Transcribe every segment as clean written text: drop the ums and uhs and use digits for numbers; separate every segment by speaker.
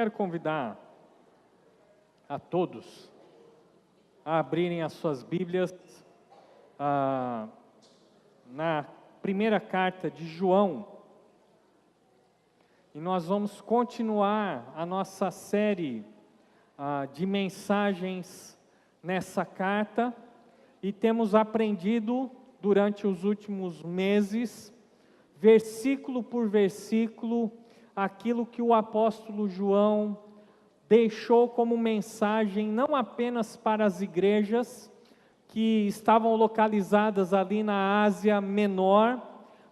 Speaker 1: quero convidar a todos a abrirem as suas Bíblias na primeira carta de João. E nós vamos continuar a nossa série de mensagens nessa carta. E temos aprendido durante os últimos meses, versículo por versículo, aquilo que o apóstolo João deixou como mensagem, não apenas para as igrejas que estavam localizadas ali na Ásia Menor,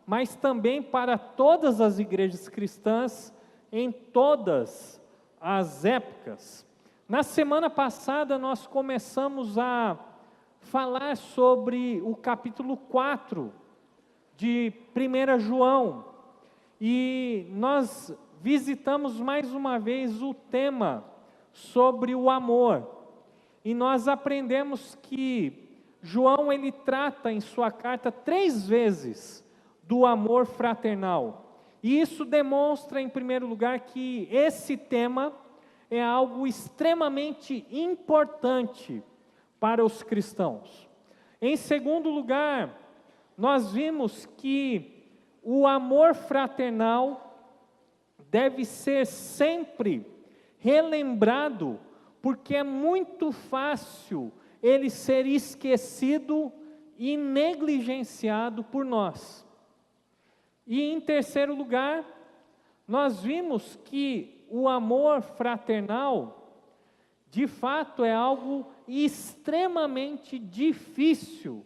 Speaker 1: mas também para todas as igrejas cristãs em todas as épocas. Na semana passada nós começamos a falar sobre o capítulo 4 de 1 João, e nós visitamos mais uma vez o tema sobre o amor, e nós aprendemos que João ele trata em sua carta 3 vezes do amor fraternal, e isso demonstra em primeiro lugar que esse tema é algo extremamente importante para os cristãos. Em segundo lugar, nós vimos que o amor fraternal deve ser sempre relembrado, porque é muito fácil ele ser esquecido e negligenciado por nós. E em terceiro lugar, nós vimos que o amor fraternal, de fato, é algo extremamente difícil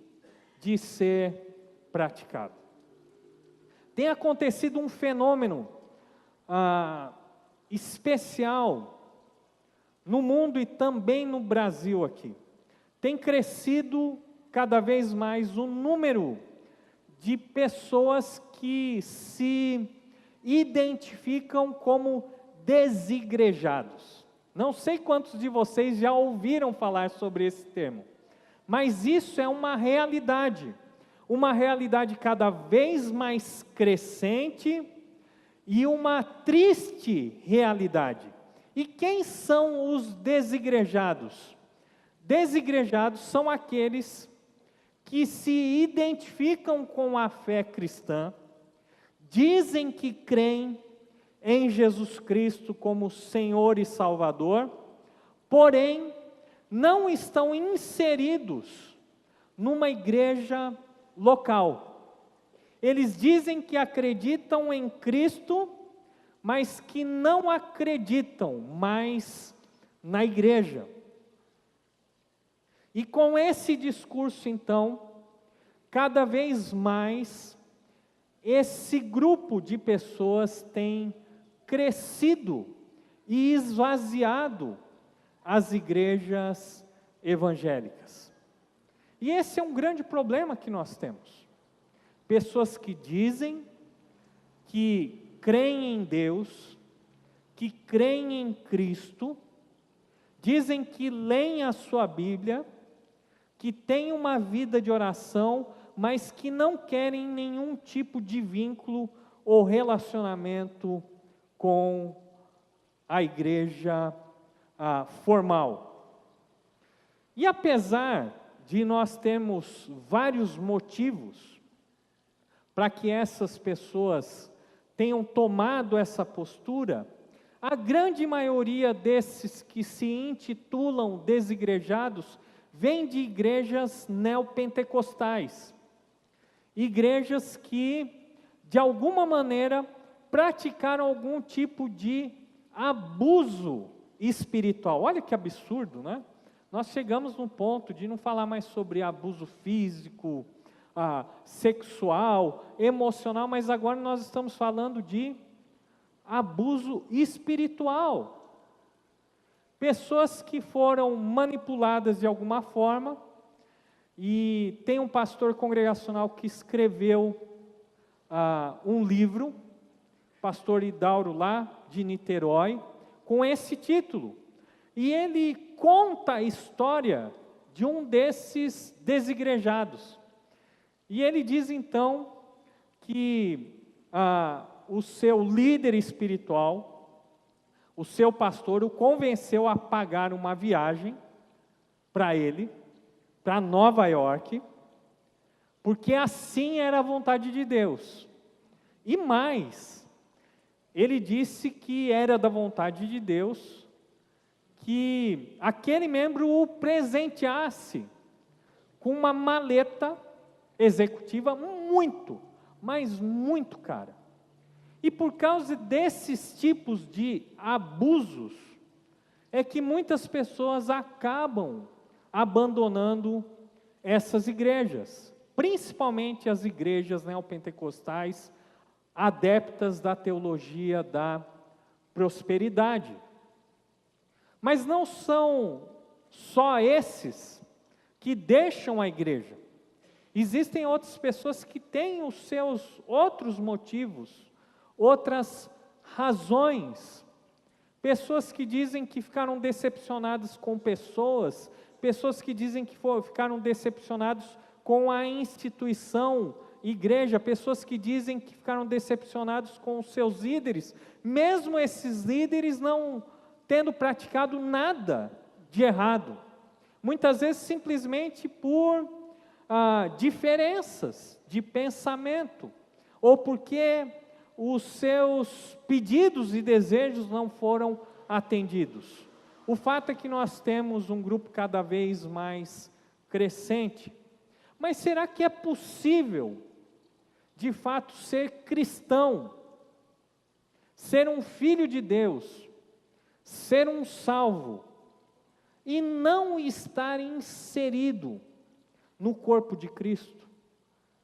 Speaker 1: de ser praticado. Tem acontecido um fenômeno especial no mundo e também no Brasil aqui. Tem crescido cada vez mais o número de pessoas que se identificam como desigrejados. Não sei quantos de vocês já ouviram falar sobre esse termo, mas isso é uma realidade cada vez mais crescente e uma triste realidade. E quem são os desigrejados? Desigrejados são aqueles que se identificam com a fé cristã, dizem que creem em Jesus Cristo como Senhor e Salvador, porém não estão inseridos numa igreja local. Eles dizem que acreditam em Cristo, mas que não acreditam mais na igreja. E com esse discurso, então, cada vez mais, esse grupo de pessoas tem crescido e esvaziado as igrejas evangélicas. E esse é um grande problema que nós temos. Pessoas que dizem que creem em Deus, que creem em Cristo, dizem que leem a sua Bíblia, que têm uma vida de oração, mas que não querem nenhum tipo de vínculo ou relacionamento com a igreja formal. E apesar de nós termos vários motivos para que essas pessoas tenham tomado essa postura, a grande maioria desses que se intitulam desigrejados vem de igrejas neopentecostais, igrejas que, de alguma maneira, praticaram algum tipo de abuso espiritual. Olha que absurdo, né? Nós chegamos no ponto de não falar mais sobre abuso físico, sexual, emocional, mas agora nós estamos falando de abuso espiritual. Pessoas que foram manipuladas de alguma forma, e tem um pastor congregacional que escreveu um livro, pastor Idauro lá de Niterói, com esse título. E ele conta a história de um desses desigrejados. E ele diz então que o seu líder espiritual o seu pastor o convenceu a pagar uma viagem para ele, para Nova York, porque assim era a vontade de Deus. E mais, ele disse que era da vontade de Deus que aquele membro o presenteasse com uma maleta executiva muito, mas muito cara. E por causa desses tipos de abusos, é que muitas pessoas acabam abandonando essas igrejas, principalmente as igrejas neopentecostais, adeptas da teologia da prosperidade. Mas não são só esses que deixam a igreja. Existem outras pessoas que têm os seus outros motivos, outras razões. Pessoas que dizem que ficaram decepcionadas com pessoas, pessoas que dizem que ficaram decepcionados com a instituição igreja, pessoas que dizem que ficaram decepcionados com os seus líderes, mesmo esses líderes não tendo praticado nada de errado. Muitas vezes simplesmente por diferenças de pensamento, ou porque os seus pedidos e desejos não foram atendidos. O fato é que nós temos um grupo cada vez mais crescente. Mas será que é possível, de fato, ser cristão, ser um filho de Deus, ser um salvo, e não estar inserido no corpo de Cristo,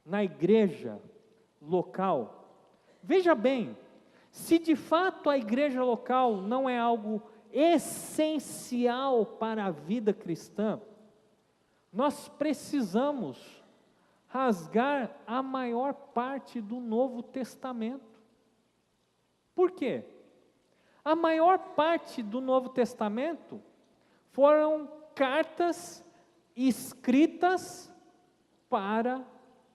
Speaker 1: na igreja local? Veja bem, se de fato a igreja local não é algo essencial para a vida cristã, nós precisamos rasgar a maior parte do Novo Testamento. Por quê? A maior parte do Novo Testamento foram cartas escritas para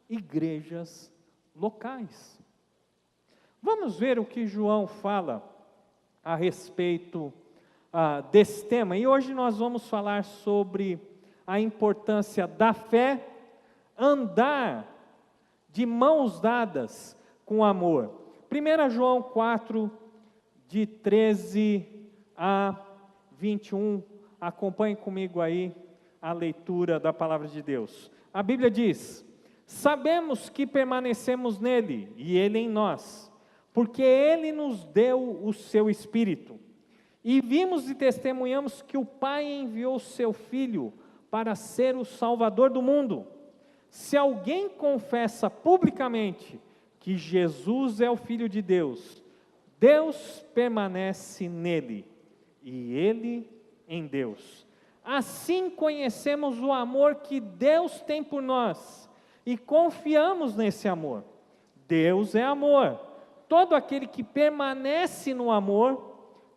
Speaker 1: igrejas locais. Vamos ver o que João fala a respeito desse tema. E hoje nós vamos falar sobre a importância da fé, andar de mãos dadas com amor. 1 João 4, de 13 a 21, acompanhe comigo aí a leitura da palavra de Deus. A Bíblia diz: sabemos que permanecemos nele e ele em nós, porque ele nos deu o seu Espírito. E vimos e testemunhamos que o Pai enviou o seu Filho para ser o Salvador do mundo. Se alguém confessa publicamente que Jesus é o Filho de Deus, Deus permanece nele e ele em Deus. Assim conhecemos o amor que Deus tem por nós e confiamos nesse amor. Deus é amor. Todo aquele que permanece no amor,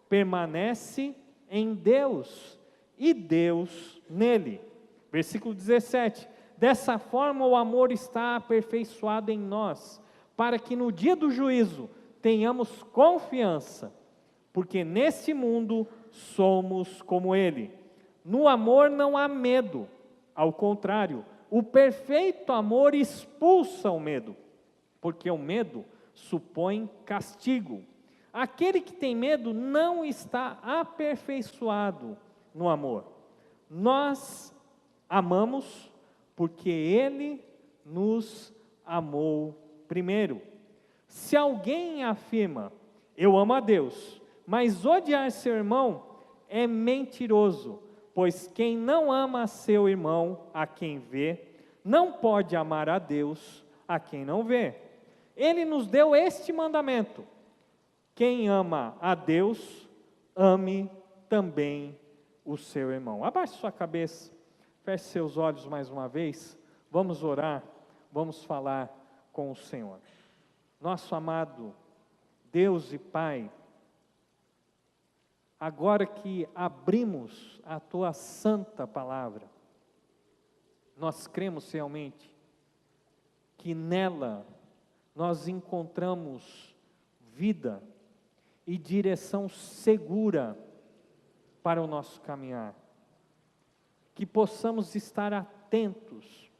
Speaker 1: permanece em Deus e Deus nele. Versículo 17: dessa forma o amor está aperfeiçoado em nós, para que no dia do juízo tenhamos confiança, porque nesse mundo somos como ele. No amor não há medo, ao contrário, o perfeito amor expulsa o medo, porque o medo supõe castigo. Aquele que tem medo não está aperfeiçoado no amor. Nós amamos porque ele nos amou primeiro. Se alguém afirma, eu amo a Deus, mas odiar seu irmão, é mentiroso, pois quem não ama seu irmão, a quem vê, não pode amar a Deus, a quem não vê. Ele nos deu este mandamento: quem ama a Deus, ame também o seu irmão. Abaixe sua cabeça, feche seus olhos mais uma vez, vamos orar, vamos falar com o Senhor. Nosso amado Deus e Pai, agora que abrimos a Tua santa palavra, nós cremos realmente que nela nós encontramos vida, e direção segura para o nosso caminhar. Que possamos estar atentos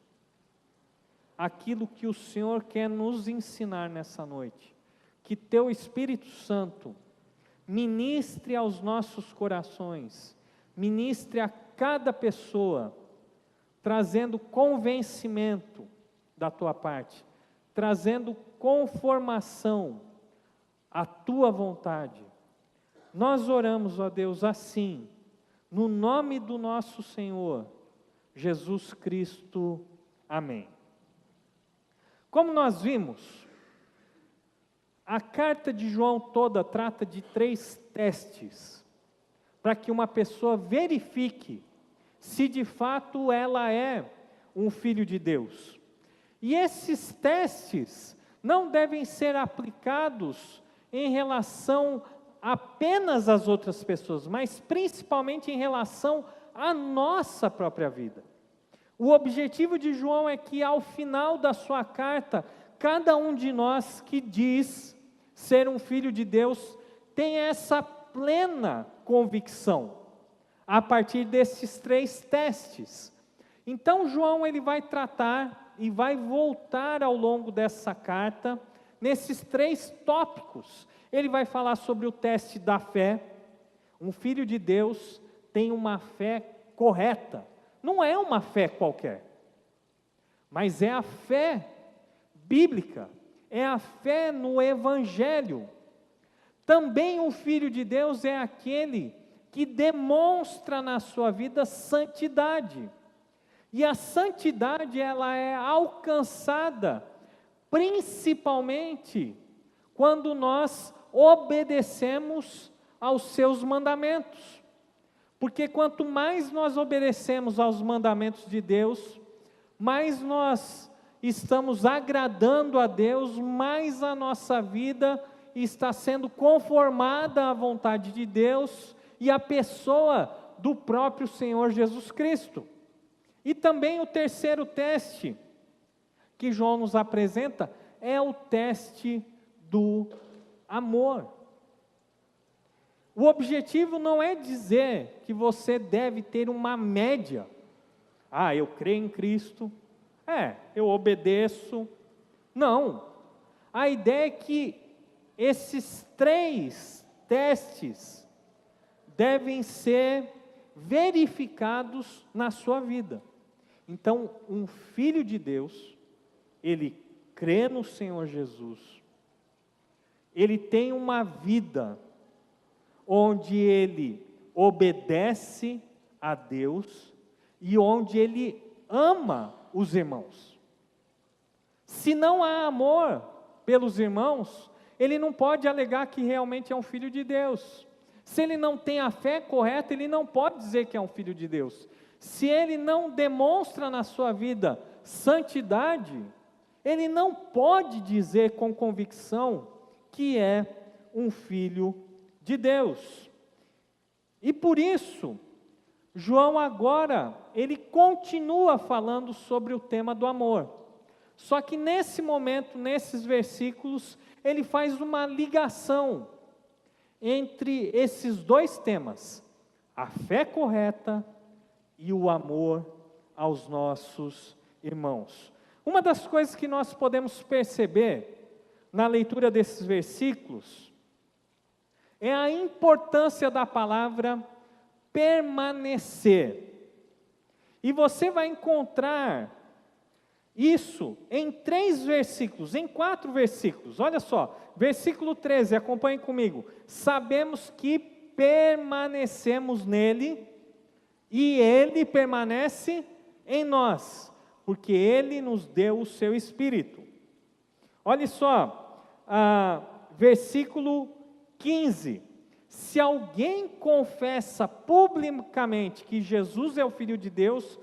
Speaker 1: àquilo que o Senhor quer nos ensinar nessa noite. Que Teu Espírito Santo ministre aos nossos corações, ministre a cada pessoa, trazendo convencimento da Tua parte, trazendo conformação à Tua vontade. Nós oramos, ó Deus, assim, no nome do nosso Senhor, Jesus Cristo. Amém. Como nós vimos, a carta de João toda trata de 3 testes, para que uma pessoa verifique se de fato ela é um filho de Deus. E esses testes não devem ser aplicados em relação apenas às outras pessoas, mas principalmente em relação à nossa própria vida. O objetivo de João é que ao final da sua carta, cada um de nós que diz ser um filho de Deus tenha essa plena convicção, a partir desses 3 testes. Então João ele vai tratar e vai voltar ao longo dessa carta, nesses 3 tópicos. Ele vai falar sobre o teste da fé. Um filho de Deus tem uma fé correta. Não é uma fé qualquer, mas é a fé bíblica, é a fé no Evangelho. Também um filho de Deus é aquele que demonstra na sua vida santidade. E a santidade ela é alcançada principalmente quando nós obedecemos aos seus mandamentos. Porque quanto mais nós obedecemos aos mandamentos de Deus, mais nós estamos agradando a Deus, mais a nossa vida está sendo conformada à vontade de Deus e à pessoa do próprio Senhor Jesus Cristo. E também o terceiro teste que João nos apresenta é o teste do amor. O objetivo não é dizer que você deve ter uma média. Eu creio em Cristo, eu obedeço. Não. A ideia é que esses 3 testes devem ser verificados na sua vida. Então, um filho de Deus, ele crê no Senhor Jesus, ele tem uma vida onde ele obedece a Deus e onde ele ama os irmãos. Se não há amor pelos irmãos, ele não pode alegar que realmente é um filho de Deus. Se ele não tem a fé correta, ele não pode dizer que é um filho de Deus. Se ele não demonstra na sua vida santidade, ele não pode dizer com convicção que é um filho de Deus. E por isso, João agora, ele continua falando sobre o tema do amor. Só que nesse momento, nesses versículos, ele faz uma ligação entre esses 2 temas, a fé correta e o amor aos nossos irmãos. Uma das coisas que nós podemos perceber na leitura desses versículos é a importância da palavra permanecer. E você vai encontrar isso em 3 versículos, em 4 versículos. Olha só, versículo 13, acompanhe comigo. Sabemos que permanecemos nele e ele permanece em nós, porque ele nos deu o seu Espírito. Olha só, versículo 15. Se alguém confessa publicamente que Jesus é o Filho de Deus,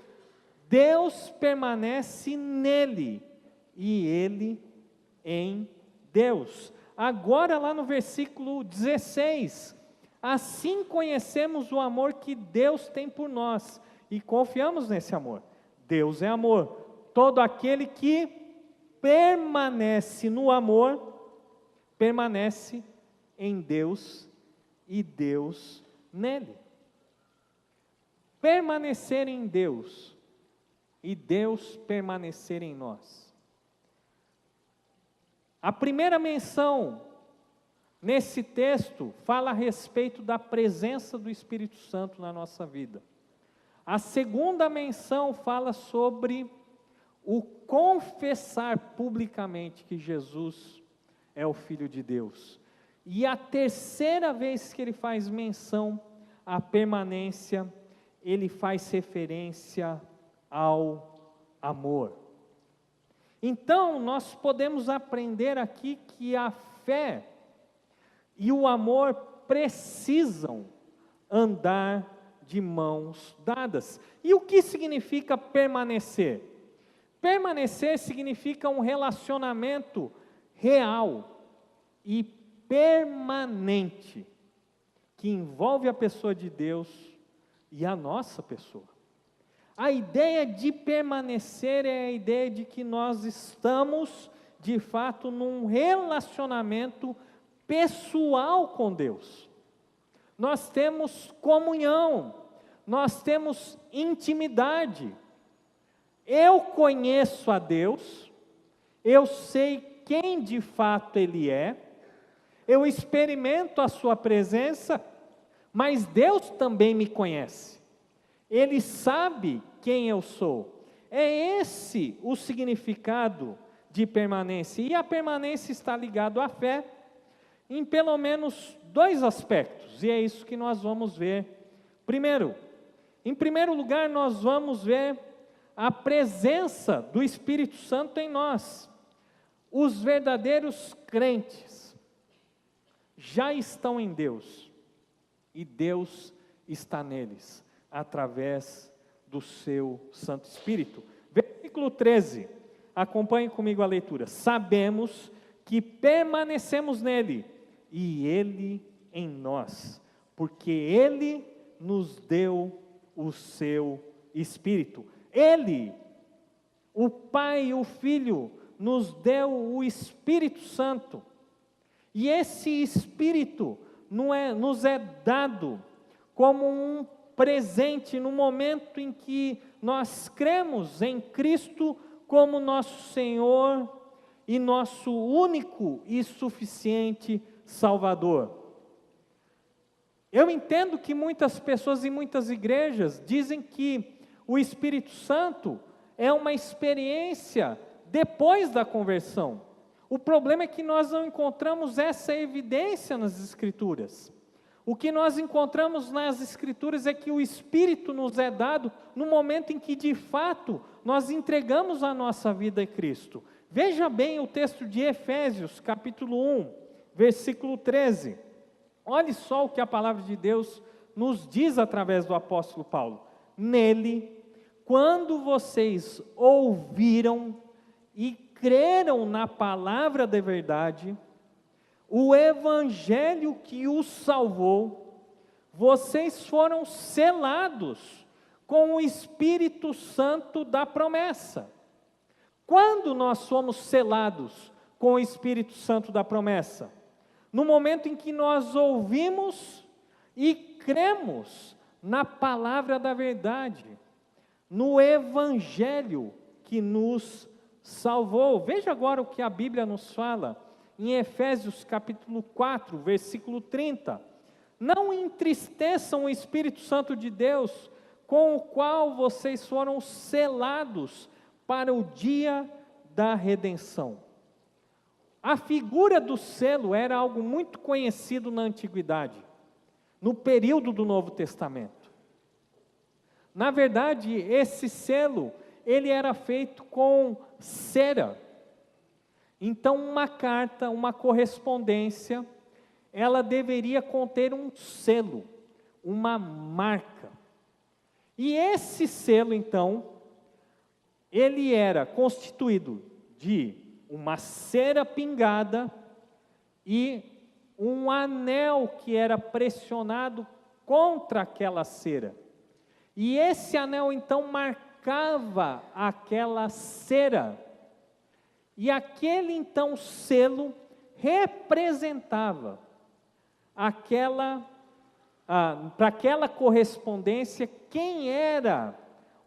Speaker 1: Deus permanece nele e ele em Deus. Agora lá no versículo 16, assim conhecemos o amor que Deus tem por nós e confiamos nesse amor. Deus é amor. Todo aquele que permanece no amor, permanece em Deus e Deus nele. Permanecer em Deus e Deus permanecer em nós. A primeira menção nesse texto fala a respeito da presença do Espírito Santo na nossa vida. A segunda menção fala sobre o confessar publicamente que Jesus é o Filho de Deus. E a terceira vez que ele faz menção à permanência, ele faz referência ao amor. Então, nós podemos aprender aqui que a fé e o amor precisam andar de mãos dadas. E o que significa permanecer? Permanecer significa um relacionamento real e permanente, que envolve a pessoa de Deus e a nossa pessoa. A ideia de permanecer é a ideia de que nós estamos, de fato, num relacionamento pessoal com Deus. Nós temos comunhão, nós temos intimidade. Eu conheço a Deus, eu sei quem de fato Ele é, eu experimento a Sua presença, mas Deus também me conhece. Ele sabe quem eu sou. É esse o significado de permanência. E a permanência está ligada à fé em pelo menos dois aspectos. E é isso que nós vamos ver. Primeiro, em primeiro lugar, nós vamos ver a presença do Espírito Santo em nós. Os verdadeiros crentes já estão em Deus e Deus está neles, através do seu Santo Espírito. Versículo 13, acompanhe comigo a leitura. Sabemos que permanecemos nele e ele em nós, porque ele nos deu o seu Espírito. Ele, o Pai e o Filho, nos deu o Espírito Santo. E esse Espírito nos é dado como um presente no momento em que nós cremos em Cristo como nosso Senhor e nosso único e suficiente Salvador. Eu entendo que muitas pessoas em muitas igrejas dizem que o Espírito Santo é uma experiência depois da conversão. O problema é que nós não encontramos essa evidência nas Escrituras. O que nós encontramos nas Escrituras é que o Espírito nos é dado no momento em que, de fato, nós entregamos a nossa vida a Cristo. Veja bem o texto de Efésios, capítulo 1, versículo 13. Olhe só o que a palavra de Deus nos diz através do apóstolo Paulo. Nele, quando vocês ouviram e creram na palavra da verdade, o evangelho que os salvou, vocês foram selados com o Espírito Santo da promessa. Quando nós somos selados com o Espírito Santo da promessa? No momento em que nós ouvimos e cremos na palavra da verdade, no evangelho que nos salvou. Veja agora o que a Bíblia nos fala em Efésios capítulo 4, versículo 30. Não entristeçam o Espírito Santo de Deus, com o qual vocês foram selados para o dia da redenção. A figura do selo era algo muito conhecido na antiguidade, no período do Novo Testamento. Na verdade, esse selo, ele era feito com cera. Então, uma carta, uma correspondência, ela deveria conter um selo, uma marca. E esse selo, então, ele era constituído de uma cera pingada e um anel que era pressionado contra aquela cera. E esse anel, então, marcava aquela cera. E aquele, então, selo representava para aquela correspondência, quem era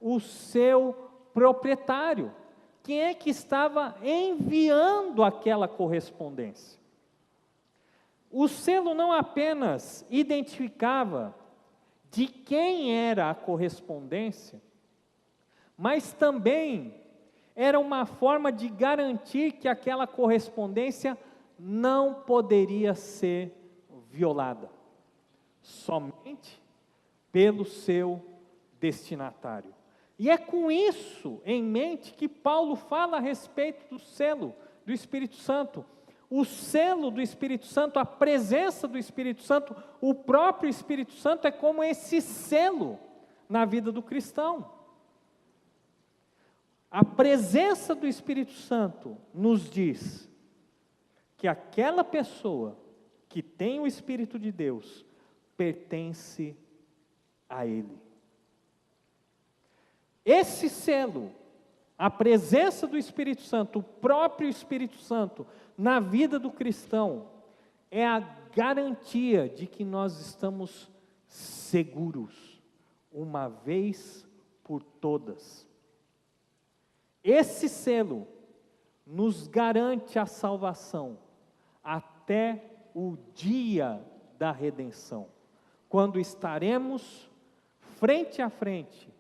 Speaker 1: o seu proprietário, quem é que estava enviando aquela correspondência. O selo não apenas identificava de quem era a correspondência, mas também era uma forma de garantir que aquela correspondência não poderia ser violada, somente pelo seu destinatário. E é com isso em mente que Paulo fala a respeito do selo do Espírito Santo. O selo do Espírito Santo, a presença do Espírito Santo, o próprio Espírito Santo é como esse selo na vida do cristão. A presença do Espírito Santo nos diz que aquela pessoa que tem o Espírito de Deus pertence a Ele. Esse selo, a presença do Espírito Santo, o próprio Espírito Santo na vida do cristão, é a garantia de que nós estamos seguros, uma vez por todas. Esse selo nos garante a salvação até o dia da redenção, quando estaremos frente a frente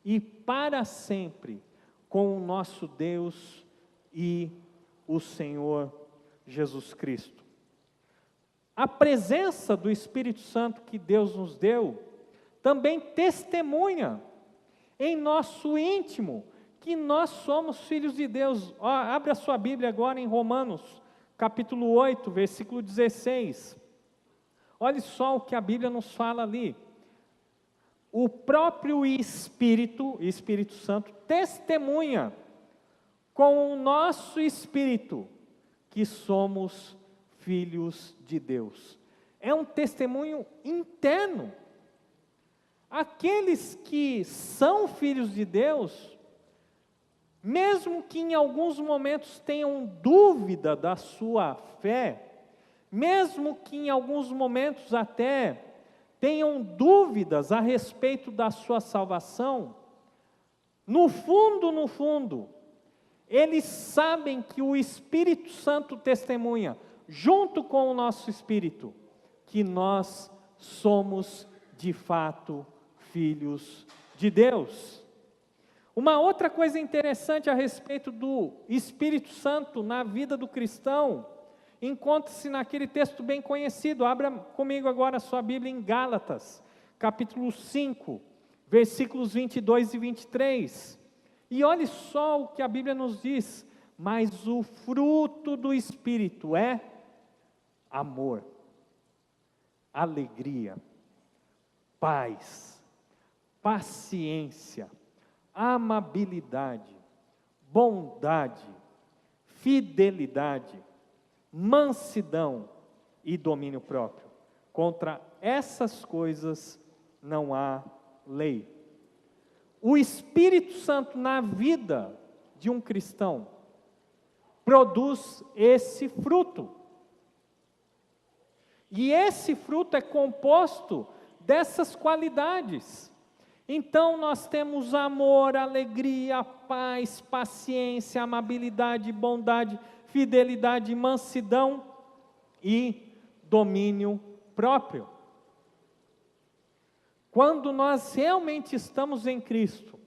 Speaker 1: e para sempre com o nosso Deus e o Senhor Jesus Cristo. A presença do Espírito Santo que Deus nos deu também testemunha em nosso íntimo que nós somos filhos de Deus. Abre a sua Bíblia agora em Romanos, capítulo 8, versículo 16. Olhe só o que a Bíblia nos fala ali. O próprio Espírito Santo, testemunha com o nosso espírito que somos filhos de Deus. É um testemunho interno. Aqueles que são filhos de Deus, mesmo que em alguns momentos tenham dúvida da sua fé, mesmo que em alguns momentos até tenham dúvidas a respeito da sua salvação, no fundo, eles sabem que o Espírito Santo testemunha, junto com o nosso espírito, que nós somos de fato filhos de Deus. Uma outra coisa interessante a respeito do Espírito Santo na vida do cristão, encontra-se naquele texto bem conhecido. Abra comigo agora a sua Bíblia em Gálatas, capítulo 5, versículos 22 e 23. E olhe só o que a Bíblia nos diz: mas o fruto do Espírito é amor, alegria, paz, paciência, amabilidade, bondade, fidelidade, mansidão e domínio próprio. Contra essas coisas não há lei. O Espírito Santo na vida de um cristão produz esse fruto. E esse fruto é composto dessas qualidades. Então nós temos amor, alegria, paz, paciência, amabilidade, bondade, fidelidade, mansidão e domínio próprio. Quando nós realmente estamos em Cristo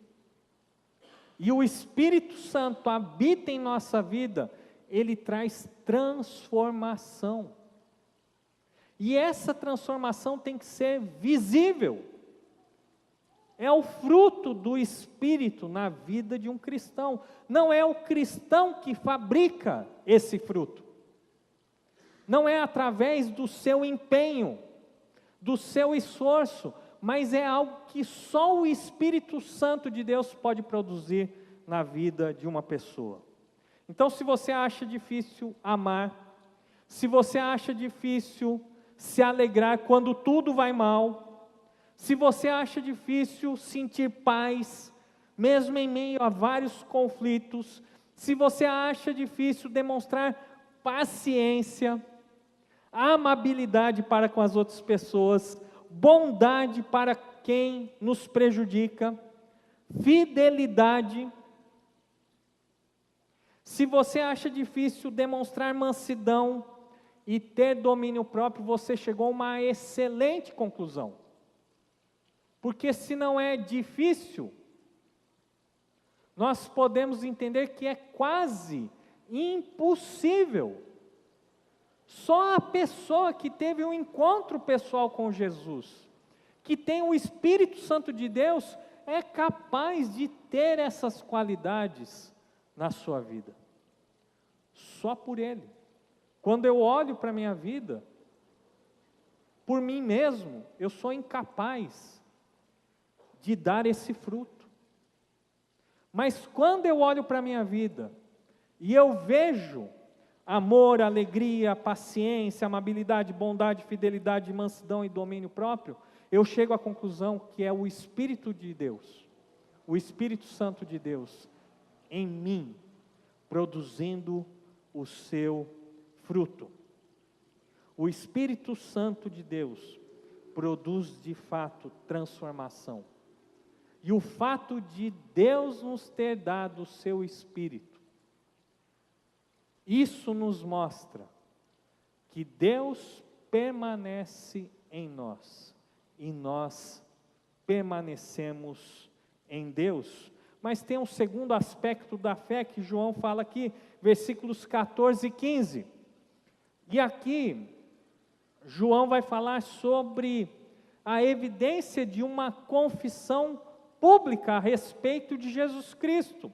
Speaker 1: e o Espírito Santo habita em nossa vida, ele traz transformação. E essa transformação tem que ser visível. É o fruto do Espírito na vida de um cristão. Não é o cristão que fabrica esse fruto. Não é através do seu empenho, do seu esforço, mas é algo que só o Espírito Santo de Deus pode produzir na vida de uma pessoa. Então, se você acha difícil amar, se você acha difícil se alegrar quando tudo vai mal, se você acha difícil sentir paz, mesmo em meio a vários conflitos, se você acha difícil demonstrar paciência, amabilidade para com as outras pessoas, bondade para quem nos prejudica, fidelidade. Se você acha difícil demonstrar mansidão e ter domínio próprio, você chegou a uma excelente conclusão. Porque se não é difícil, nós podemos entender que é quase impossível. Só a pessoa que teve um encontro pessoal com Jesus, que tem o Espírito Santo de Deus, é capaz de ter essas qualidades na sua vida. Só por Ele. Quando eu olho para a minha vida, por mim mesmo, eu sou incapaz de dar esse fruto. Mas quando eu olho para a minha vida, e eu vejo amor, alegria, paciência, amabilidade, bondade, fidelidade, mansidão e domínio próprio, eu chego à conclusão que é o Espírito de Deus, o Espírito Santo de Deus, em mim, produzindo o seu fruto. O Espírito Santo de Deus produz de fato transformação. E o fato de Deus nos ter dado o seu Espírito, isso nos mostra que Deus permanece em nós e nós permanecemos em Deus. Mas tem um segundo aspecto da fé que João fala aqui, versículos 14 e 15. E aqui, João vai falar sobre a evidência de uma confissão pública a respeito de Jesus Cristo.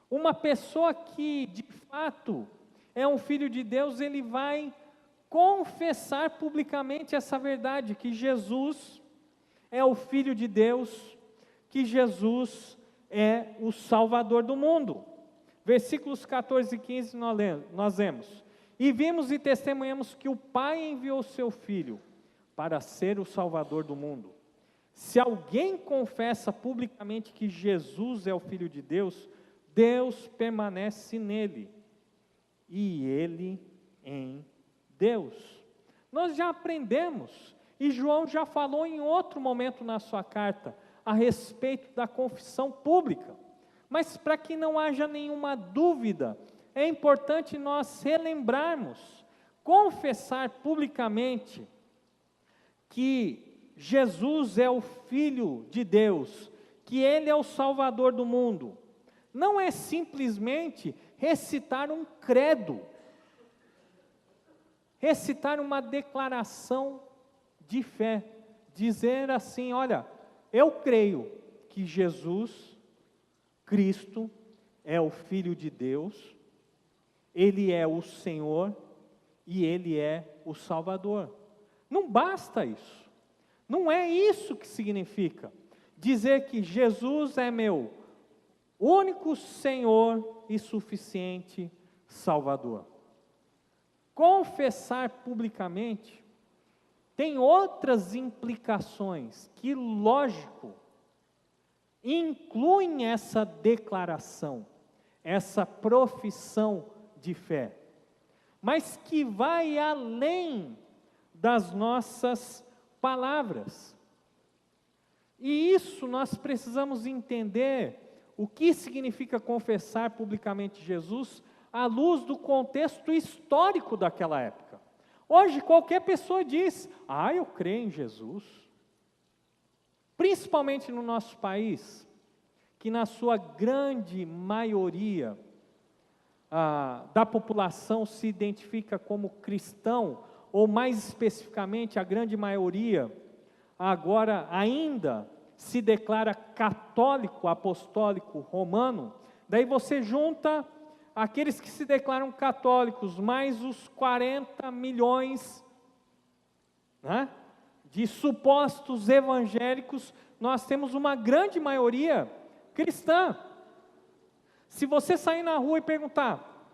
Speaker 1: Uma pessoa que, de fato, é um filho de Deus, ele vai confessar publicamente essa verdade, que Jesus é o Filho de Deus, que Jesus é o Salvador do mundo. Versículos 14 e 15 nós lemos: e vimos e testemunhamos que o Pai enviou seu Filho para ser o Salvador do mundo. Se alguém confessa publicamente que Jesus é o Filho de Deus, Deus permanece nele, e ele em Deus. Nós já aprendemos, e João já falou em outro momento na sua carta, a respeito da confissão pública. Mas para que não haja nenhuma dúvida, é importante nós relembrarmos, confessar publicamente que Jesus é o Filho de Deus, que Ele é o Salvador do mundo. Não é simplesmente recitar um credo, recitar uma declaração de fé, dizer assim: olha, eu creio que Jesus Cristo é o Filho de Deus, Ele é o Senhor e Ele é o Salvador. Não basta isso. Não é isso que significa dizer que Jesus é meu único Senhor e suficiente Salvador. Confessar publicamente tem outras implicações que, lógico, incluem essa declaração, essa profissão de fé, mas que vai além das nossas palavras. E isso nós precisamos entender o que significa confessar publicamente Jesus à luz do contexto histórico daquela época. Hoje qualquer pessoa diz: eu creio em Jesus. Principalmente no nosso país, que na sua grande maioria da população se identifica como cristão, ou mais especificamente a grande maioria agora ainda se declara católico, apostólico, romano. Daí você junta aqueles que se declaram católicos, mais os 40 milhões, né, de supostos evangélicos, nós temos uma grande maioria cristã. Se você sair na rua e perguntar: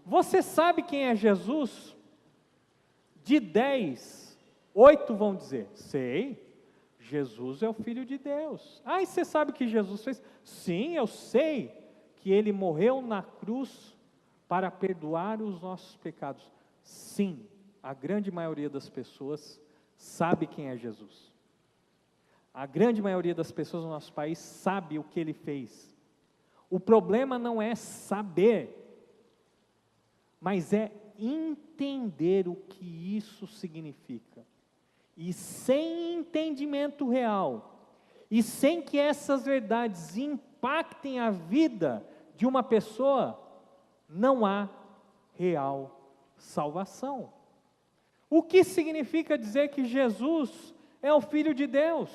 Speaker 1: você sabe quem é Jesus? De 10, 8 vão dizer: sei, Jesus é o Filho de Deus. E você sabe o que Jesus fez? Sim, eu sei que Ele morreu na cruz para perdoar os nossos pecados. Sim, a grande maioria das pessoas sabe quem é Jesus. A grande maioria das pessoas no nosso país sabe o que ele fez. O problema não é saber, mas é entender o que isso significa. E sem entendimento real, e sem que essas verdades impactem a vida de uma pessoa, não há real salvação. O que significa dizer que Jesus é o Filho de Deus?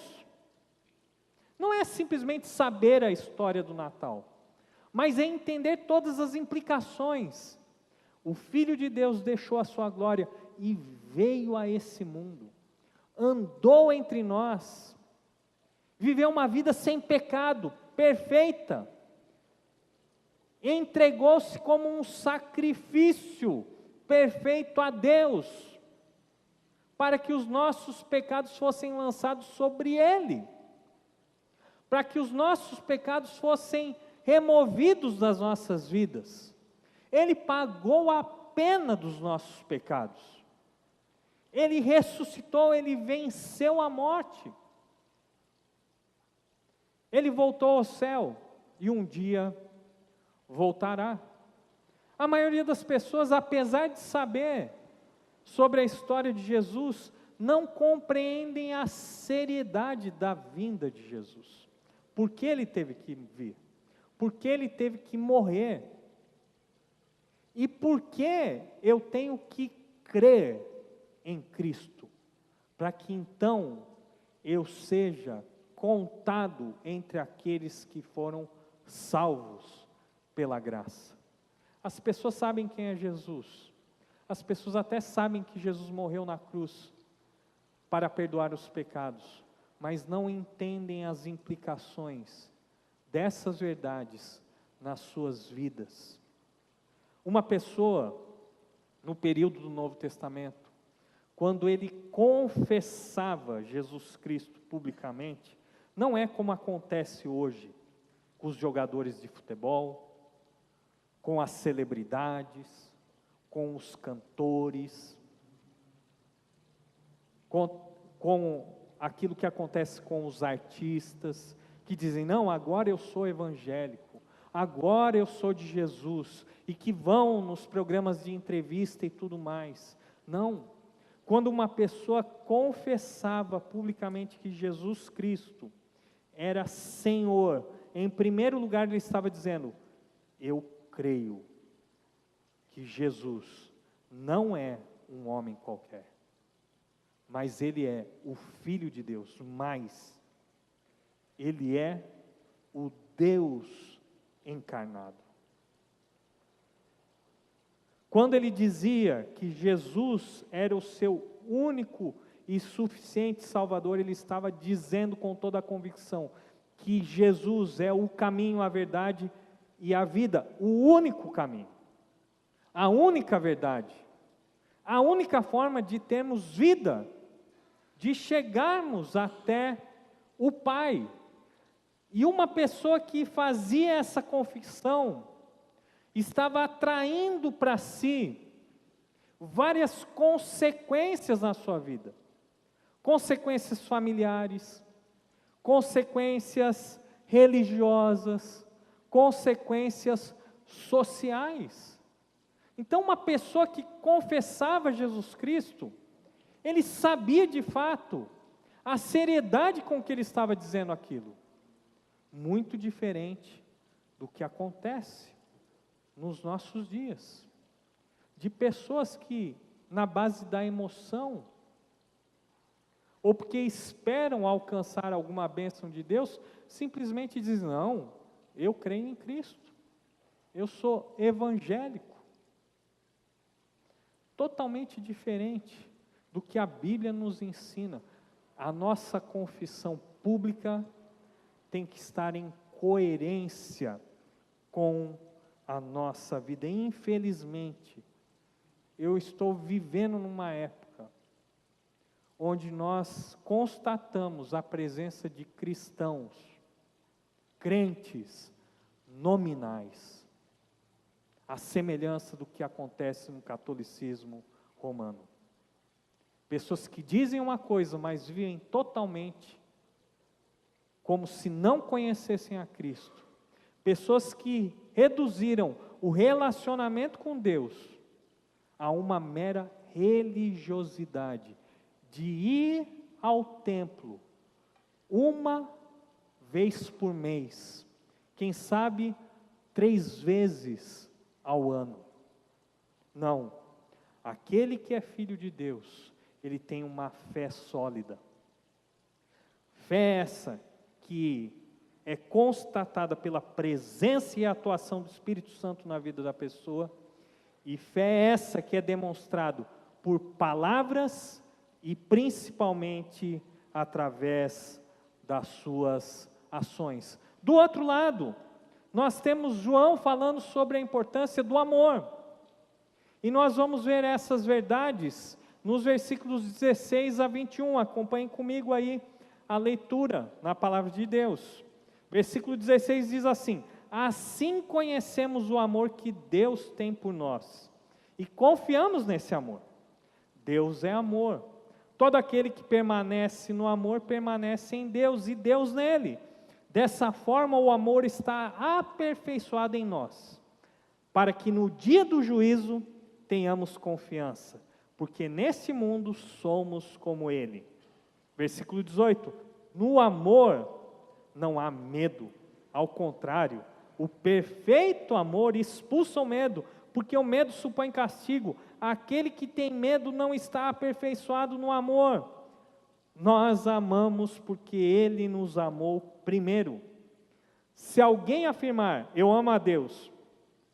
Speaker 1: Não é simplesmente saber a história do Natal, mas é entender todas as implicações. O Filho de Deus deixou a sua glória e veio a esse mundo, andou entre nós, viveu uma vida sem pecado, perfeita, entregou-se como um sacrifício perfeito a Deus, para que os nossos pecados fossem lançados sobre Ele, para que os nossos pecados fossem removidos das nossas vidas. Ele pagou a pena dos nossos pecados. Ele ressuscitou, Ele venceu a morte. Ele voltou ao céu e um dia voltará. A maioria das pessoas, apesar de saber sobre a história de Jesus, não compreendem a seriedade da vinda de Jesus. Por que Ele teve que vir? Por que Ele teve que morrer? E por que eu tenho que crer em Cristo? Para que então eu seja contado entre aqueles que foram salvos pela graça. As pessoas sabem quem é Jesus. As pessoas até sabem que Jesus morreu na cruz para perdoar os pecados, mas não entendem as implicações dessas verdades nas suas vidas. Uma pessoa, no período do Novo Testamento, quando ele confessava Jesus Cristo publicamente, não é como acontece hoje com os jogadores de futebol, com as celebridades, com os cantores, com aquilo que acontece com os artistas, que dizem, não, agora eu sou evangélico, agora eu sou de Jesus, e que vão nos programas de entrevista e tudo mais. Não, quando uma pessoa confessava publicamente que Jesus Cristo era Senhor, em primeiro lugar ele estava dizendo, eu creio que Jesus não é um homem qualquer, mas Ele é o Filho de Deus, mas Ele é o Deus encarnado. Quando ele dizia que Jesus era o seu único e suficiente Salvador, ele estava dizendo com toda a convicção que Jesus é o caminho, a verdade e a vida, o único caminho, a única verdade, a única forma de termos vida, de chegarmos até o Pai. E uma pessoa que fazia essa confissão estava atraindo para si várias consequências na sua vida, consequências familiares, consequências religiosas, consequências sociais. Então, uma pessoa que confessava Jesus Cristo, ele sabia de fato a seriedade com que ele estava dizendo aquilo. Muito diferente do que acontece nos nossos dias, de pessoas que, na base da emoção, ou porque esperam alcançar alguma bênção de Deus, simplesmente dizem, não, eu creio em Cristo, eu sou evangélico. Totalmente diferente do que a Bíblia nos ensina. A nossa confissão pública tem que estar em coerência com a nossa vida. E, infelizmente, eu estou vivendo numa época onde nós constatamos a presença de cristãos, crentes nominais, a semelhança do que acontece no catolicismo romano. Pessoas que dizem uma coisa, mas vivem totalmente como se não conhecessem a Cristo. Pessoas que reduziram o relacionamento com Deus a uma mera religiosidade, de ir ao templo uma vez por mês, quem sabe 3 vezes ao ano. Não, aquele que é filho de Deus, ele tem uma fé sólida. Fé essa que é constatada pela presença e atuação do Espírito Santo na vida da pessoa, e fé essa que é demonstrado por palavras e principalmente através das suas ações. Do outro lado, nós temos João falando sobre a importância do amor, e nós vamos ver essas verdades nos versículos 16 a 21, acompanhem comigo aí a leitura na palavra de Deus. Versículo 16 diz assim: assim conhecemos o amor que Deus tem por nós, e confiamos nesse amor. Deus é amor. Todo aquele que permanece no amor, permanece em Deus, e Deus nele. Dessa forma o amor está aperfeiçoado em nós, para que no dia do juízo tenhamos confiança, porque nesse mundo somos como ele. Versículo 18, no amor não há medo, ao contrário, o perfeito amor expulsa o medo, porque o medo supõe castigo. Aquele que tem medo não está aperfeiçoado no amor. Nós amamos porque ele nos amou primeiro. Se alguém afirmar, eu amo a Deus,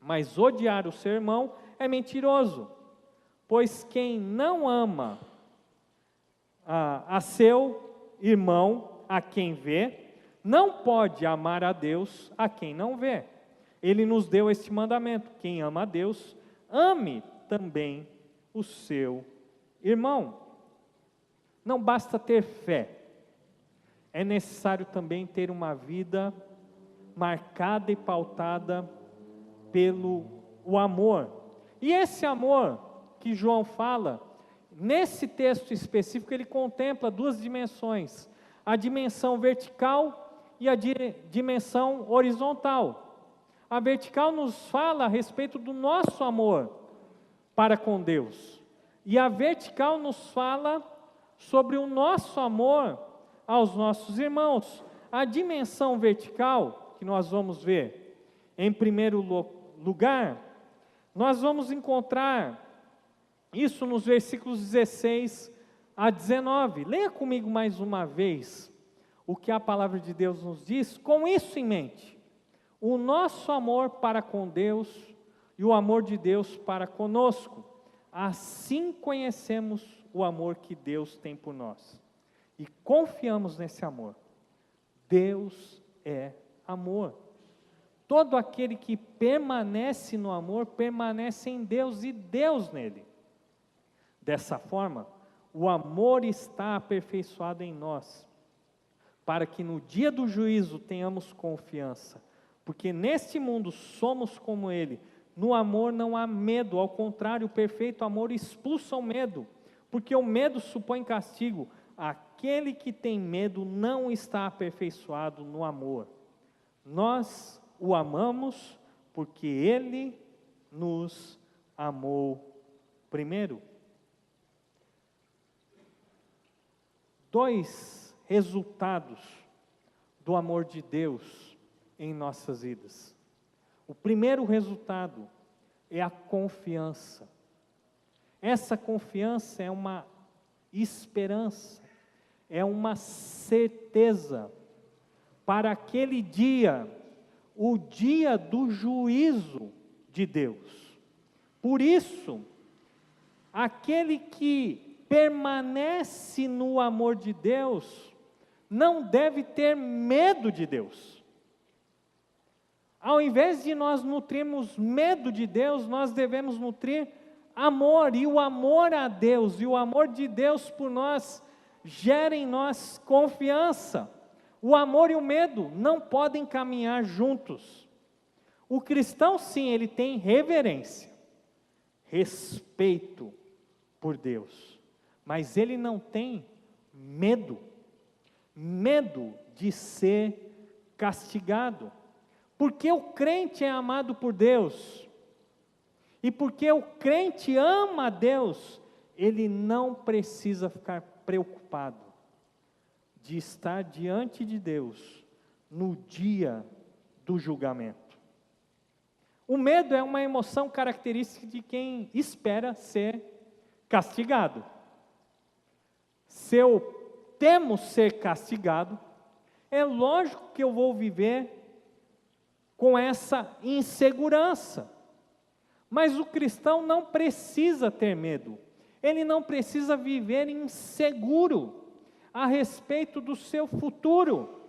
Speaker 1: mas odiar o seu irmão, é mentiroso. Pois quem não ama a seu irmão, a quem vê, não pode amar a Deus a quem não vê. Ele nos deu este mandamento: quem ama a Deus, ame também o seu irmão. Não basta ter fé, é necessário também ter uma vida marcada e pautada pelo amor. E esse amor que João fala, nesse texto específico, ele contempla 2 dimensões: a dimensão vertical e a dimensão horizontal. A vertical nos fala a respeito do nosso amor para com Deus, e a vertical nos fala sobre o nosso amor aos nossos irmãos. A dimensão vertical, que nós vamos ver, em primeiro lugar, nós vamos encontrar isso nos versículos 16 a 19. Leia comigo mais uma vez o que a palavra de Deus nos diz, com isso em mente: o nosso amor para com Deus e o amor de Deus para conosco. Assim conhecemos o amor que Deus tem por nós e confiamos nesse amor. Deus é amor. Todo aquele que permanece no amor, permanece em Deus e Deus nele. Dessa forma, o amor está aperfeiçoado em nós, para que no dia do juízo tenhamos confiança, porque neste mundo somos como ele. No amor não há medo, ao contrário, o perfeito amor expulsa o medo, porque o medo supõe castigo. Aquele que tem medo não está aperfeiçoado no amor. Nós o amamos porque ele nos amou primeiro. 2 resultados do amor de Deus em nossas vidas. O primeiro resultado é a confiança. Essa confiança é uma esperança, é uma certeza para aquele dia, o dia do juízo de Deus. Por isso, aquele que permanece no amor de Deus não deve ter medo de Deus. Ao invés de nós nutrirmos medo de Deus, nós devemos nutrir amor, e o amor a Deus e o amor de Deus por nós gera em nós confiança. O amor e o medo não podem caminhar juntos. O cristão, sim, ele tem reverência, respeito por Deus, mas ele não tem medo de ser castigado, porque o crente é amado por Deus, e porque o crente ama a Deus, ele não precisa ficar preocupado de estar diante de Deus no dia do julgamento. O medo é uma emoção característica de quem espera ser castigado. Se eu temo ser castigado, é lógico que eu vou viver com essa insegurança. Mas o cristão não precisa ter medo. Ele não precisa viver inseguro a respeito do seu futuro.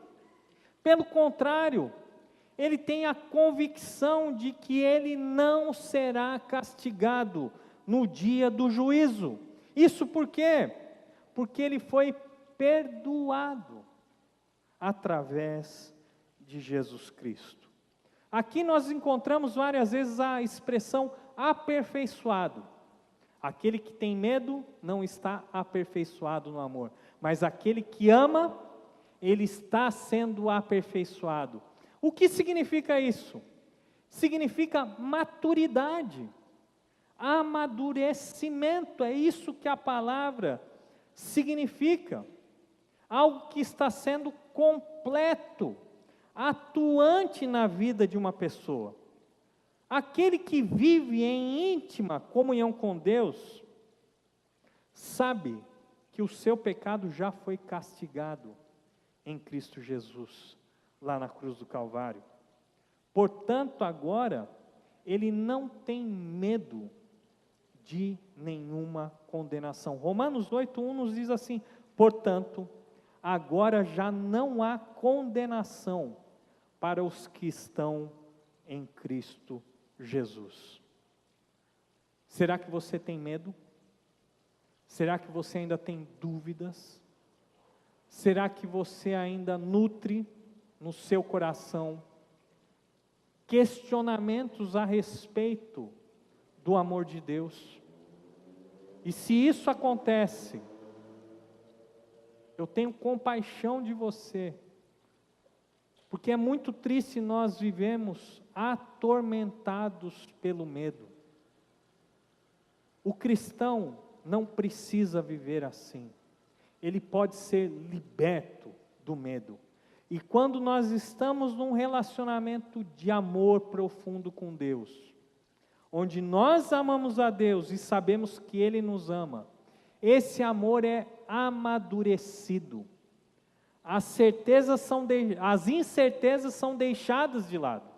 Speaker 1: Pelo contrário, ele tem a convicção de que ele não será castigado no dia do juízo. Isso por quê? Porque ele foi perdoado através de Jesus Cristo. Aqui nós encontramos várias vezes a expressão aperfeiçoado. Aquele que tem medo não está aperfeiçoado no amor, mas aquele que ama, ele está sendo aperfeiçoado. O que significa isso? Significa maturidade, amadurecimento, é isso que a palavra significa. Algo que está sendo completo, atuante na vida de uma pessoa. Aquele que vive em íntima comunhão com Deus, sabe que o seu pecado já foi castigado em Cristo Jesus, lá na cruz do Calvário. Portanto, agora, ele não tem medo de nenhuma condenação. Romanos 8:1 nos diz assim: portanto, agora já não há condenação para os que estão em Cristo Jesus. Será que você tem medo? Será que você ainda tem dúvidas? Será que você ainda nutre no seu coração questionamentos a respeito do amor de Deus? E se isso acontece, eu tenho compaixão de você, porque é muito triste nós vivemos atormentados pelo medo. O cristão não precisa viver assim. Ele pode ser liberto do medo. E quando nós estamos num relacionamento de amor profundo com Deus, onde nós amamos a Deus e sabemos que Ele nos ama, esse amor é amadurecido. As incertezas são deixadas de lado.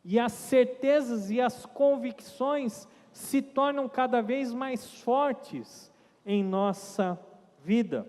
Speaker 1: E as certezas e as convicções se tornam cada vez mais fortes em nossa vida.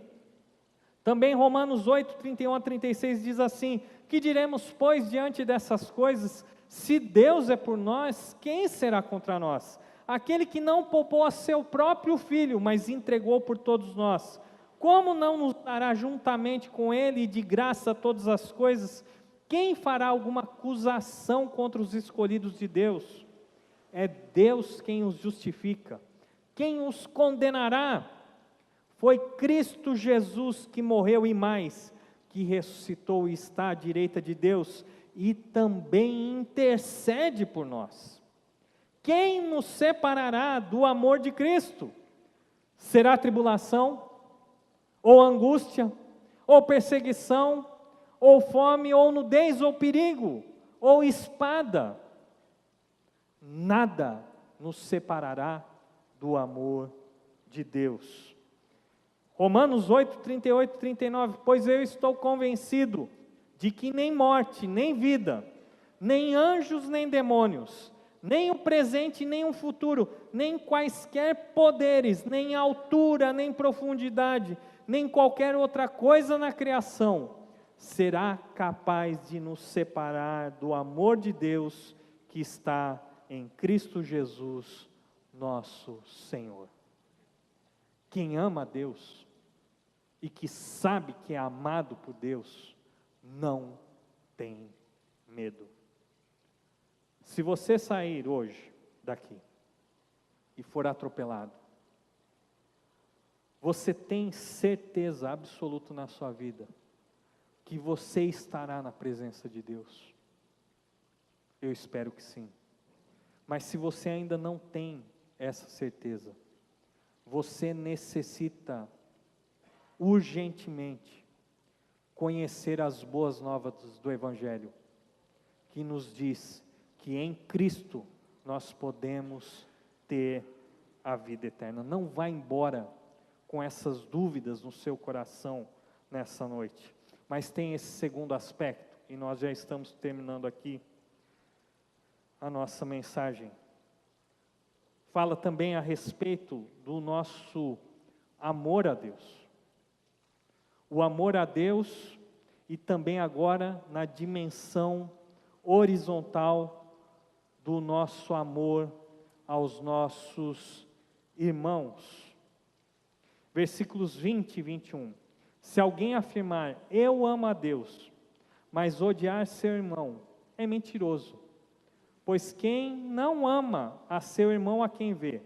Speaker 1: Também Romanos 8:31-36 diz assim: que diremos, pois, diante dessas coisas? Se Deus é por nós, quem será contra nós? Aquele que não poupou a seu próprio Filho, mas entregou por todos nós, como não nos dará juntamente com Ele de graça todas as coisas? Quem fará alguma acusação contra os escolhidos de Deus? É Deus quem os justifica. Quem os condenará? Foi Cristo Jesus que morreu e mais, que ressuscitou e está à direita de Deus e também intercede por nós. Quem nos separará do amor de Cristo? Será tribulação, ou angústia, ou perseguição, ou fome, ou nudez, ou perigo, ou espada? Nada nos separará do amor de Deus. Romanos 8:38-39, pois eu estou convencido de que nem morte, nem vida, nem anjos, nem demônios, nem o presente, nem o futuro, nem quaisquer poderes, nem altura, nem profundidade, nem qualquer outra coisa na criação, será capaz de nos separar do amor de Deus que está em Cristo Jesus, nosso Senhor. Quem ama a Deus e que sabe que é amado por Deus, não tem medo. Se você sair hoje daqui e for atropelado, Você tem certeza absoluta na sua vida que você estará na presença de Deus? Eu espero que sim. Mas se você ainda não tem essa certeza, você necessita urgentemente conhecer as boas novas do Evangelho, que nos diz que em Cristo nós podemos ter a vida eterna. Não vá embora com essas dúvidas no seu coração nessa noite. Mas tem esse segundo aspecto, e nós já estamos terminando aqui a nossa mensagem. Fala também a respeito do nosso amor a Deus. O amor a Deus e também agora na dimensão horizontal do nosso amor aos nossos irmãos. Versículos 20 e 21. Se alguém afirmar, eu amo a Deus, mas odiar seu irmão, é mentiroso. Pois quem não ama a seu irmão a quem vê,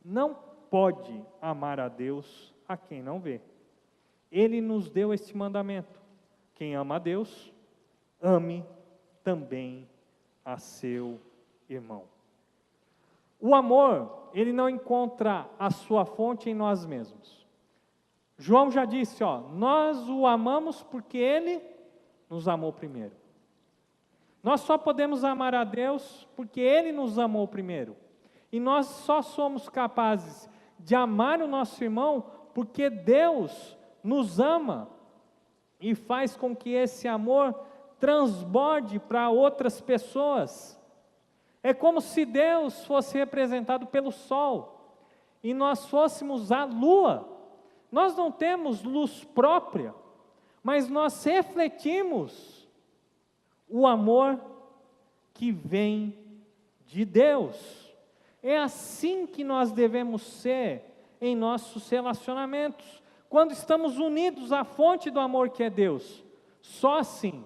Speaker 1: não pode amar a Deus a quem não vê. Ele nos deu este mandamento: quem ama a Deus, ame também a seu irmão. O amor, ele não encontra a sua fonte em nós mesmos. João já disse, nós o amamos porque ele nos amou primeiro. Nós só podemos amar a Deus porque ele nos amou primeiro. E nós só somos capazes de amar o nosso irmão porque Deus nos ama e faz com que esse amor transborde para outras pessoas. É como se Deus fosse representado pelo sol e nós fôssemos a lua. Nós não temos luz própria, mas nós refletimos o amor que vem de Deus. É assim que nós devemos ser em nossos relacionamentos. Quando estamos unidos à fonte do amor que é Deus, só assim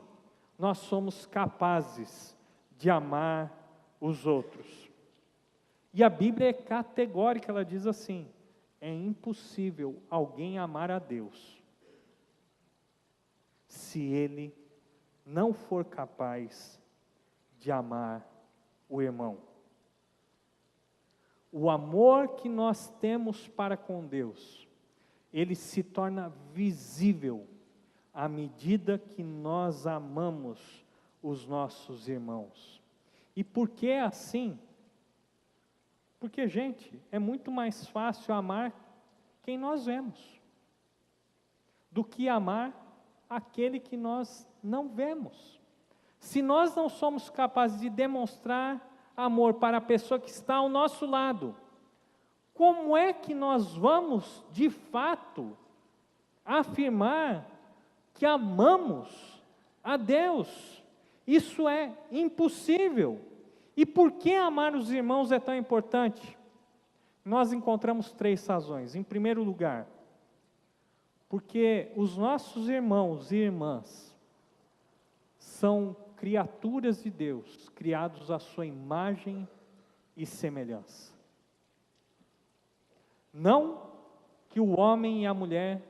Speaker 1: nós somos capazes de amar os outros. E a Bíblia é categórica, ela diz assim: é impossível alguém amar a Deus se ele não for capaz de amar o irmão. O amor que nós temos para com Deus, ele se torna visível à medida que nós amamos os nossos irmãos. E por que é assim? Porque, gente, é muito mais fácil amar quem nós vemos do que amar aquele que nós não vemos. Se nós não somos capazes de demonstrar amor para a pessoa que está ao nosso lado, como é que nós vamos, de fato, afirmar que amamos a Deus? Isso é impossível. E por que amar os irmãos é tão importante? Nós encontramos 3 razões. Em primeiro lugar, porque os nossos irmãos e irmãs são criaturas de Deus, criados à sua imagem e semelhança. Não que o homem e a mulher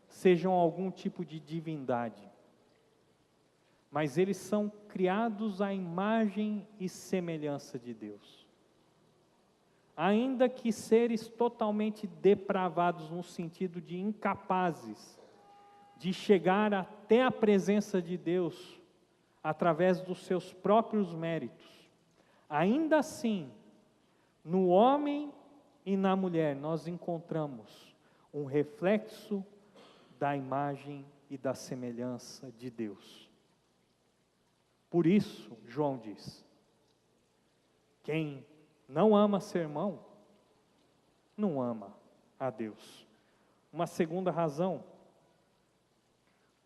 Speaker 1: sejam algum tipo de divindade, mas eles são criados à imagem e semelhança de Deus. Ainda que seres totalmente depravados, no sentido de incapazes de chegar até a presença de Deus através dos seus próprios méritos, ainda assim, no homem e na mulher nós encontramos um reflexo da imagem e da semelhança de Deus. Por isso, João diz: quem não ama seu irmão, não ama a Deus. Uma segunda razão,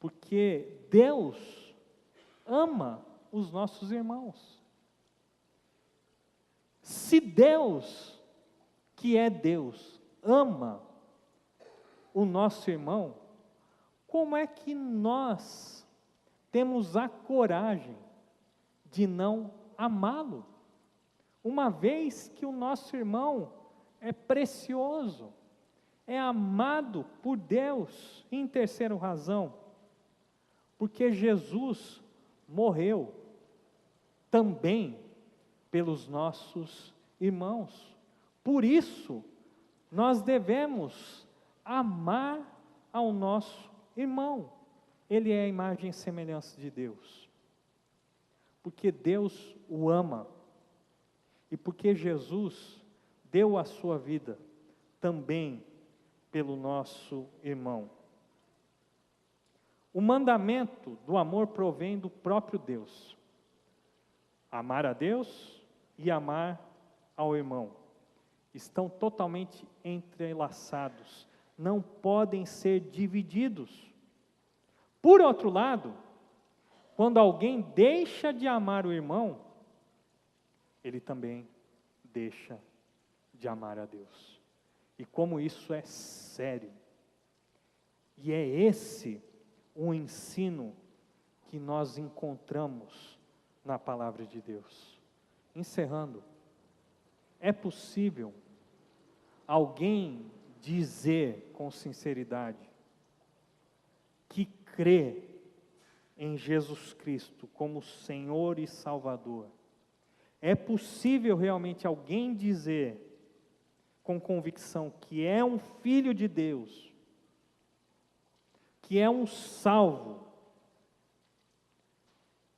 Speaker 1: porque Deus ama os nossos irmãos. Se Deus, que é Deus, ama o nosso irmão, como é que nós temos a coragem de não amá-lo, uma vez que o nosso irmão é precioso, é amado por Deus. E em terceira razão, porque Jesus morreu também pelos nossos irmãos. Por isso, nós devemos amar ao nosso irmão. Ele é a imagem e semelhança de Deus. Porque Deus o ama. E porque Jesus deu a sua vida também pelo nosso irmão. O mandamento do amor provém do próprio Deus. Amar a Deus e amar ao irmão estão totalmente entrelaçados, não podem ser divididos. Por outro lado, quando alguém deixa de amar o irmão, ele também deixa de amar a Deus. E como isso é sério. E é esse o ensino que nós encontramos na palavra de Deus. Encerrando, é possível alguém dizer com sinceridade que crê em Jesus Cristo como Senhor e Salvador? É possível realmente alguém dizer com convicção que é um filho de Deus, que é um salvo,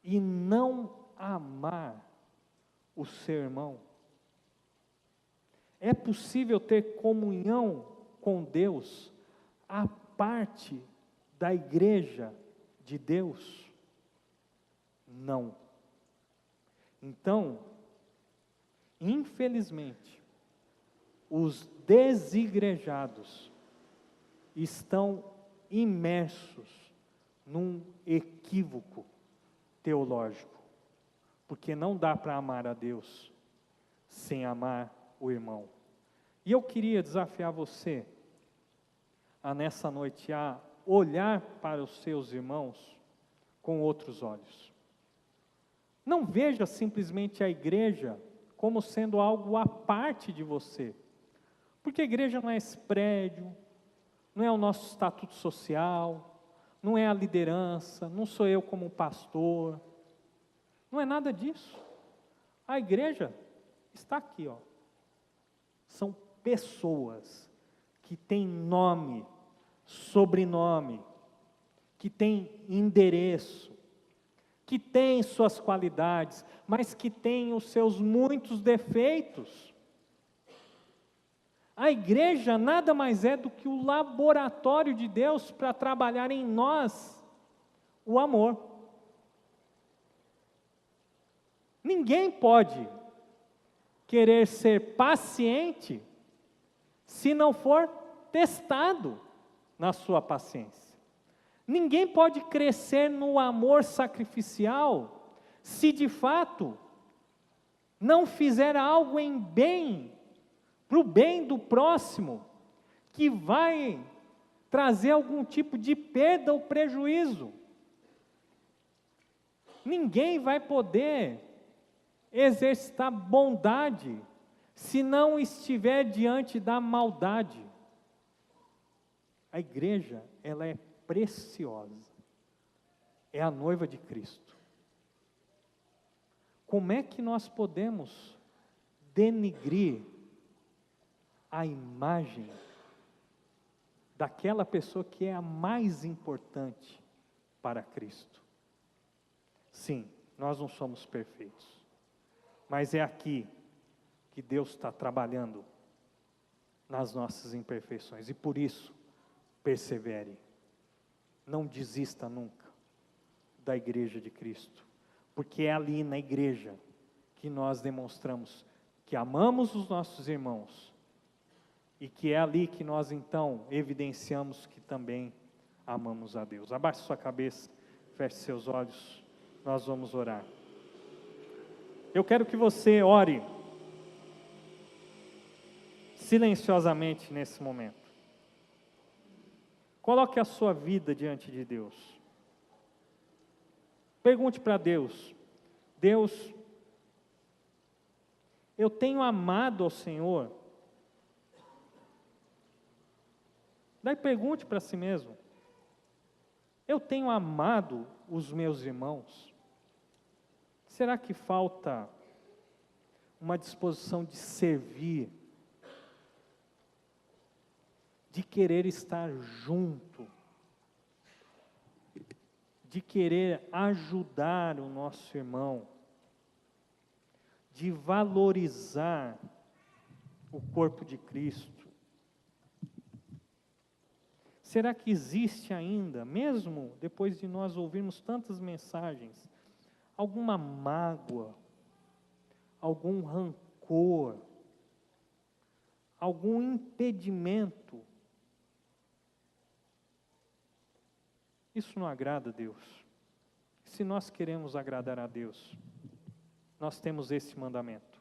Speaker 1: e não amar o seu irmão? É possível ter comunhão com Deus à parte da igreja de Deus? Não. Então, infelizmente, os desigrejados estão imersos num equívoco teológico, porque não dá para amar a Deus sem amar o irmão. E eu queria desafiar você a nessa noite a olhar para os seus irmãos com outros olhos. Não veja simplesmente a igreja como sendo algo à parte de você, porque a igreja não é esse prédio, não é o nosso estatuto social, não é a liderança, não sou eu como pastor, não é nada disso. A igreja está aqui, ó. São pessoas que têm nome, sobrenome, que têm endereço, que têm suas qualidades, mas que têm os seus muitos defeitos. A igreja nada mais é do que o laboratório de Deus para trabalhar em nós o amor. Ninguém pode querer ser paciente se não for testado na sua paciência. Ninguém pode crescer no amor sacrificial se de fato não fizer algo em bem, para o bem do próximo, que vai trazer algum tipo de perda ou prejuízo. Ninguém vai poder exercitar bondade se não estiver diante da maldade. A igreja, ela é preciosa. É a noiva de Cristo. Como é que nós podemos denigrir a imagem daquela pessoa que é a mais importante para Cristo? Sim, nós não somos perfeitos, mas é aqui que Deus está trabalhando nas nossas imperfeições, e por isso, persevere, não desista nunca da igreja de Cristo, porque é ali na igreja que nós demonstramos que amamos os nossos irmãos, e que é ali que nós então evidenciamos que também amamos a Deus. Abaixe sua cabeça, feche seus olhos, nós vamos orar. Eu quero que você ore silenciosamente nesse momento. Coloque a sua vida diante de Deus. Pergunte para Deus: Deus, eu tenho amado ao Senhor Daí pergunte para si mesmo: eu tenho amado os meus irmãos? Será que falta uma disposição de servir, de querer estar junto, de querer ajudar o nosso irmão, de valorizar o corpo de Cristo? Será que existe ainda, mesmo depois de nós ouvirmos tantas mensagens, alguma mágoa, algum rancor, algum impedimento? Isso não agrada a Deus. Se nós queremos agradar a Deus, nós temos esse mandamento: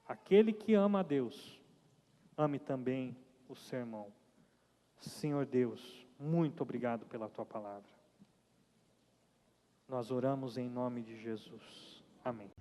Speaker 1: aquele que ama a Deus, ame também o seu irmão. Senhor Deus, muito obrigado pela Tua palavra. Nós oramos em nome de Jesus. Amém.